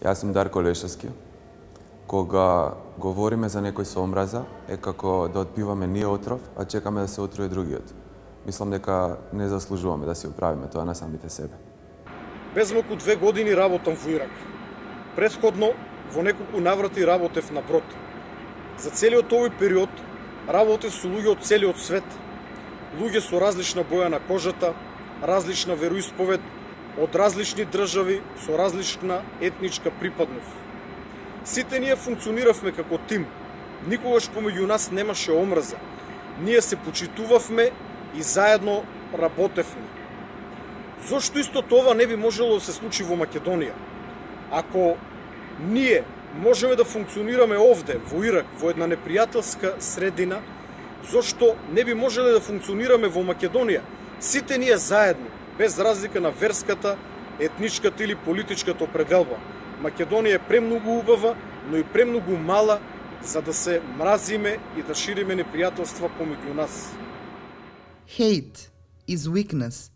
Јас сум Дарко Лешевски. Кога говориме за некој со омраза, е како да отпиваме ние отров, а чекаме да се отруе другиот. Мислам дека не заслужуваме да си оправиме тоа на самите себе. Безмалку 2 години работам во Ирак. Претходно во неколку наврати работев на брод. За целиот овој период работев со луѓе од целиот свет. Луѓе со различна боја на кожата, различна вероисповед, од различни држави со различна етничка припадност. Сите ние функциониравме како тим. Никогаш помеѓу нас немаше омраза. Ние се почитувавме и заедно работевме. Зошто исто това не би можело да се случи во Македонија? Ако ние можеме да функционираме овде, во Ирак, во една непријателска средина, зошто не би можеле да функционираме во Македонија? Сите ние заедно, без разлика на верската, етничката или политичката определба. Македонија е премногу убава, но и премногу мала за да се мразиме и да шириме непријателства помеѓу нас. Hate is weakness.